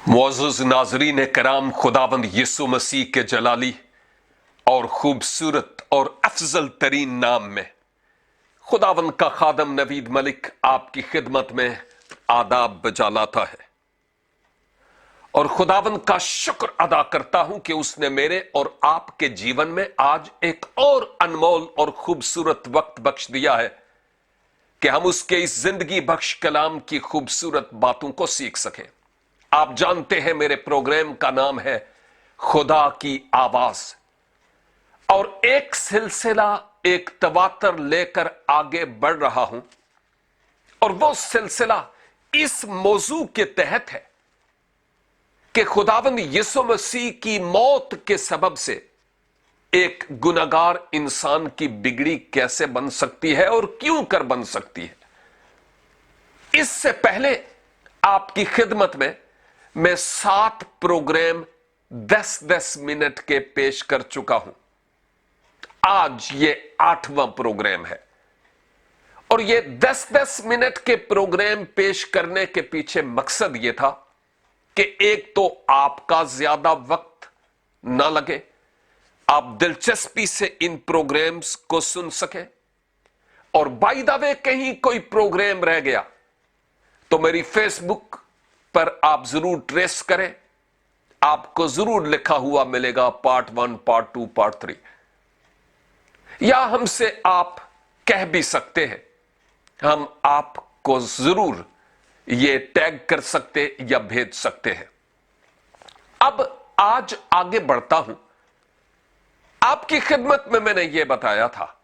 मुअज़्ज़ज़ नाज़रीन कराम, खुदावंद यीशु मसीह के जलाली और खूबसूरत और अफजल तरीन नाम में खुदावंद का खादम नवीद मलिक आपकी खिदमत में आदाब बजा लाता है और खुदावंद का शुक्र अदा करता हूं कि उसने मेरे और आपके जीवन में आज एक और अनमोल और खूबसूरत वक्त बख्श दिया है कि हम उसके इस जिंदगी बख्श कलाम की खूबसूरत बातों को सीख सकें। आप जानते हैं मेरे प्रोग्राम का नाम है खुदा की आवाज, और एक सिलसिला एक तवातर लेकर आगे बढ़ रहा हूं, और वो सिलसिला इस मौजू के तहत है कि खुदावंद यीशु मसीह की मौत के सबब से एक गुनहगार इंसान की बिगड़ी कैसे बन सकती है और क्यों कर बन सकती है। इससे पहले आपकी खिदमत में मैं 7 प्रोग्राम 10-10 मिनट के पेश कर चुका हूं। आज ये 8वां प्रोग्राम है और ये 10-10 मिनट के प्रोग्राम पेश करने के पीछे मकसद ये था कि एक तो आपका ज्यादा वक्त ना लगे, आप दिलचस्पी से इन प्रोग्राम्स को सुन सके, और बाय द वे कहीं कोई प्रोग्राम रह गया तो मेरी फेसबुक पर आप जरूर ट्रेस करें, आपको जरूर लिखा हुआ मिलेगा पार्ट 1, पार्ट 2, पार्ट 3, या हमसे आप कह भी सकते हैं, हम आपको जरूर ये टैग कर सकते या भेज सकते हैं। अब आज आगे बढ़ता हूं। आपकी खिदमत में मैंने ये बताया था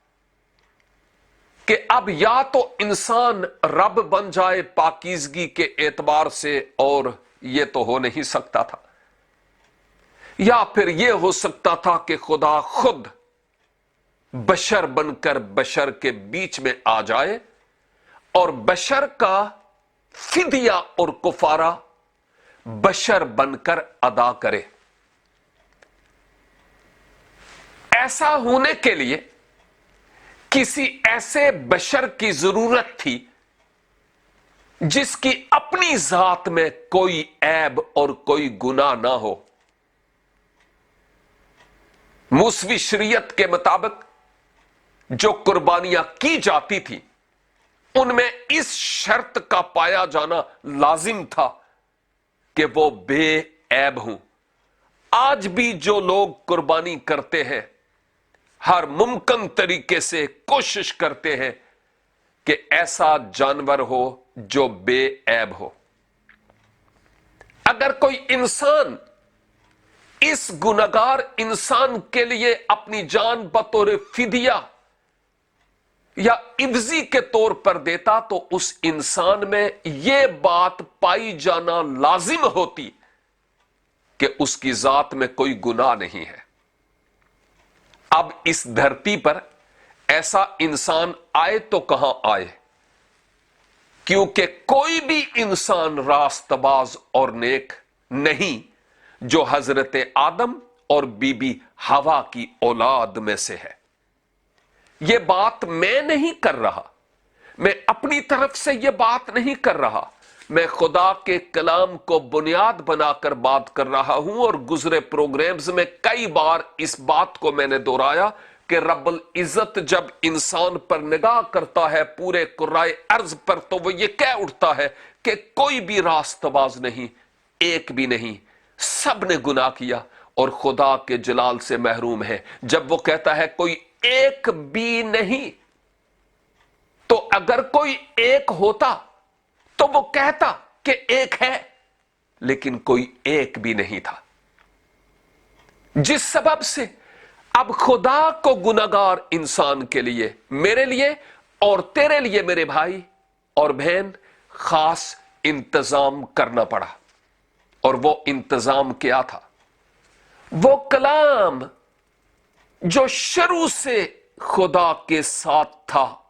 कि अब या तो इंसान रब बन जाए पाकीज़गी के एतबार से, और ये तो हो नहीं सकता था, या फिर ये हो सकता था कि खुदा खुद बशर बनकर बशर के बीच में आ जाए और बशर का फिदिया और कुफारा बशर बनकर अदा करे। ऐसा होने के लिए किसी ऐसे बशर की जरूरत थी जिसकी अपनी जात में कोई ऐब और कोई गुनाह ना हो। मूसवी शरीयत के मुताबिक जो कुर्बानियां की जाती थी उनमें इस शर्त का पाया जाना लाजिम था कि वो बेऐब हों। आज भी जो लोग कुर्बानी करते हैं हर मुमकिन तरीके से कोशिश करते हैं कि ऐसा जानवर हो जो बेऐब हो। अगर कोई इंसान इस गुनहगार इंसान के लिए अपनी जान बतौर फिदिया या इवजी के तौर पर देता तो उस इंसान में यह बात पाई जाना लाजिम होती कि उसकी जात में कोई गुनाह नहीं है। अब इस धरती पर ऐसा इंसान आए तो कहां आए, क्योंकि कोई भी इंसान रास्तबाज और नेक नहीं जो हजरत आदम और बीबी हवा की औलाद में से है। यह बात मैं नहीं कर रहा, मैं अपनी तरफ से यह बात नहीं कर रहा, मैं खुदा के कलाम को बुनियाद बनाकर बात कर रहा हूं। और गुजरे प्रोग्राम्स में कई बार इस बात को मैंने दोहराया कि रब्बुल इज्जत जब इंसान पर निगाह करता है पूरे कुर्राए अर्ज पर, तो वो ये कह उठता है कि कोई भी रास्तबाज नहीं, एक भी नहीं, सब ने गुनाह किया और खुदा के जलाल से महरूम है। जब वो कहता है कोई एक भी नहीं, तो अगर कोई एक होता तो वो कहता कि एक है, लेकिन कोई एक भी नहीं था। जिस सबब से अब खुदा को गुनहगार इंसान के लिए, मेरे लिए और तेरे लिए मेरे भाई और बहन, खास इंतजाम करना पड़ा। और वो इंतजाम क्या था? वो कलाम जो शुरू से खुदा के साथ था,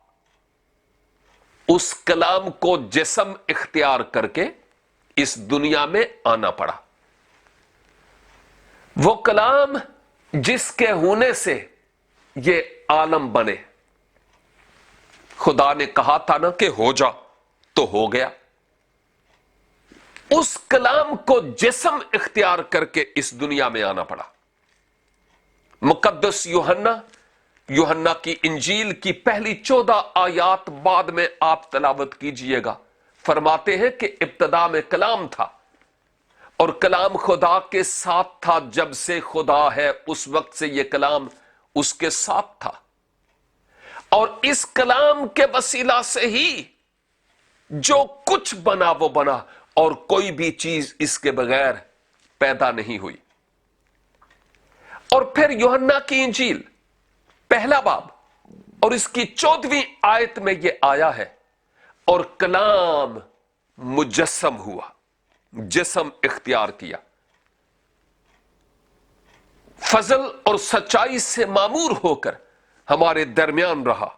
उस कलाम को जिस्म इख्तियार करके इस दुनिया में आना पड़ा। वो कलाम जिसके होने से ये आलम बने। खुदा ने कहा था ना कि हो जा, तो हो गया। उस कलाम को जिस्म इख्तियार करके इस दुनिया में आना पड़ा। मुकद्दस यूहन्ना की इंजील की पहली 14 आयात बाद में आप तलावत कीजिएगा। फरमाते हैं कि इब्तदा में कलाम था और कलाम खुदा के साथ था। जब से खुदा है उस वक्त से यह कलाम उसके साथ था और इस कलाम के वसीला से ही जो कुछ बना वो बना और कोई भी चीज इसके बगैर पैदा नहीं हुई। और फिर यूहन्ना की इंजील पहला बाब और इसकी 14वीं आयत में यह आया है, और कलाम मुजस्सम हुआ, जिस्म इख्तियार किया, फजल और सच्चाई से मामूर होकर हमारे दरमियान रहा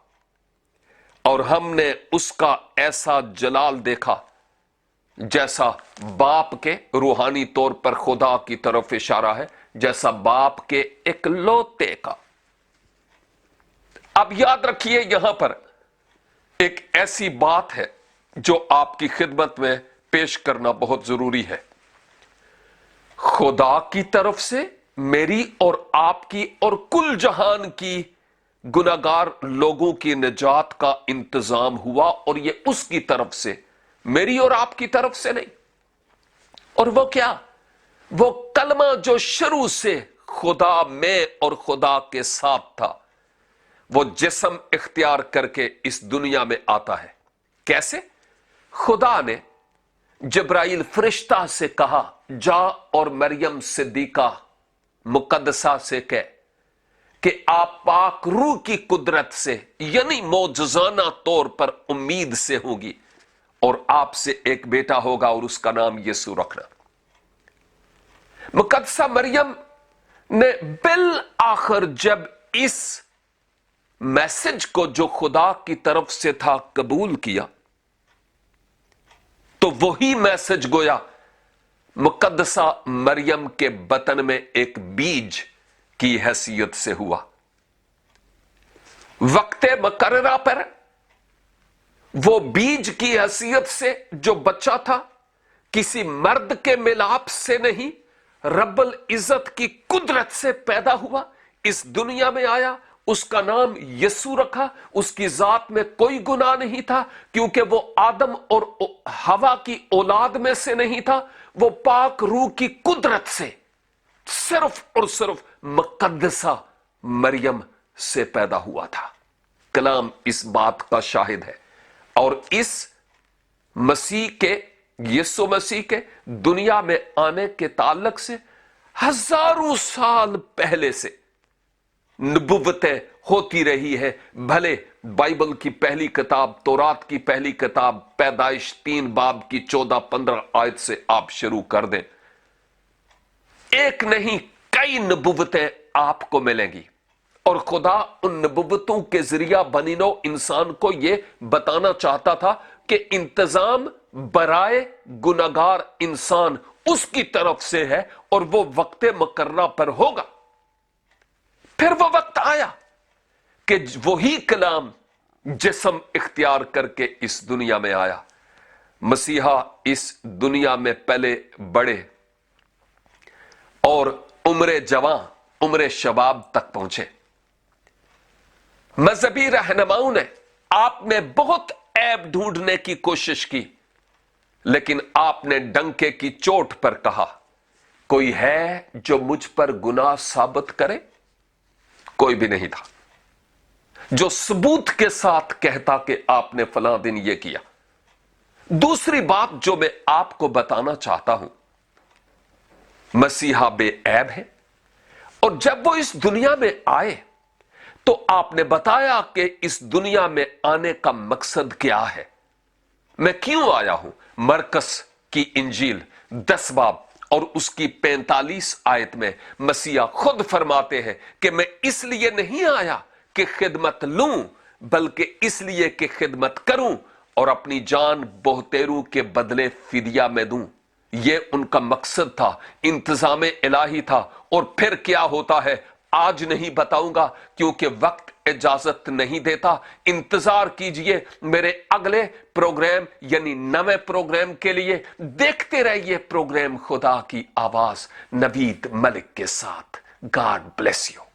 और हमने उसका ऐसा जलाल देखा जैसा बाप के, रूहानी तौर पर खुदा की तरफ इशारा है, जैसा बाप के इकलौते का। अब याद रखिए यहां पर एक ऐसी बात है जो आपकी खिदमत में पेश करना बहुत जरूरी है। खुदा की तरफ से मेरी और आपकी और कुल जहान की गुनाहगार लोगों की निजात का इंतजाम हुआ, और यह उसकी तरफ से, मेरी और आपकी तरफ से नहीं। और वो क्या? वो कलमा जो शुरू से खुदा में और खुदा के साथ था, वो जिस्म इख्तियार करके इस दुनिया में आता है। कैसे? खुदा ने जिब्राइल फरिश्ता से कहा, जा और मरियम सिद्दीका मुकद्दसा से कह कि आप पाक रूह की कुदरत से, यानी मौजज़ाना तौर पर उम्मीद से होगी, और आपसे एक बेटा होगा और उसका नाम यीशु रखना। मुकद्दसा मरियम ने बिल आखिर जब इस मैसेज को जो खुदा की तरफ से था कबूल किया, तो वही मैसेज गोया मुकद्दसा मरियम के बतन में एक बीज की हैसियत से हुआ। वक्ते मुकर्ररा पर वो बीज की हैसियत से जो बच्चा था, किसी मर्द के मिलाप से नहीं, रब्बुल इज्जत की कुदरत से पैदा हुआ, इस दुनिया में आया, उसका नाम यीशु रखा। उसकी जात में कोई गुनाह नहीं था क्योंकि वो आदम और हवा की औलाद में से नहीं था। वो पाक रूह की कुदरत से सिर्फ और सिर्फ मुकद्दसा मरियम से पैदा हुआ था। कलाम इस बात का शाहिद है। और इस मसीह के, यीशु मसीह के दुनिया में आने के ताल्लुक से हजारों साल पहले से नबुव्वतें होती रही है। भले बाइबल की पहली किताब, तौरात की पहली किताब पैदाइश 3 बाब की 14-15 आयत से आप शुरू कर दें, एक नहीं कई नबुव्वतें आपको मिलेंगी। और खुदा उन नबुव्वतों के जरिया बनी नौ इंसान को यह बताना चाहता था कि इंतजाम बराए गुनाहगार इंसान उसकी तरफ से है और वो वक्ते मुकर्ररा पर होगा। फिर वो वक्त आया कि वही कलाम जिस्म इख्तियार करके इस दुनिया में आया। मसीहा इस दुनिया में पले बड़े और उम्र जवां, उम्र शबाब तक पहुंचे। मजहबी रहनुमाओं ने आप में बहुत ऐब ढूंढने की कोशिश की, लेकिन आपने डंके की चोट पर कहा, कोई है जो मुझ पर गुनाह साबित करे? कोई भी नहीं था जो सबूत के साथ कहता कि आपने फलां दिन यह किया। दूसरी बात जो मैं आपको बताना चाहता हूं, मसीहा बेऐब है, और जब वो इस दुनिया में आए तो आपने बताया कि इस दुनिया में आने का मकसद क्या है, मैं क्यों आया हूं। मरकस की इंजील 10 बाब और उसकी 45 आयत में मसीहा खुद फरमाते हैं कि मैं इसलिए नहीं आया कि खिदमत लूं, बल्कि इसलिए कि खिदमत करूं और अपनी जान बहुतेरों के बदले फिदिया में दूं। यह उनका मकसद था, इंतजाम इलाही था। और फिर क्या होता है, آج نہیں بتاؤں گا کیونکہ وقت اجازت نہیں دیتا. انتظار کیجئے میرے اگلے پروگرام یعنی نوے پروگرام کے لیے. دیکھتے رہیے پروگرام خدا کی آواز نوید ملک کے ساتھ. God bless you.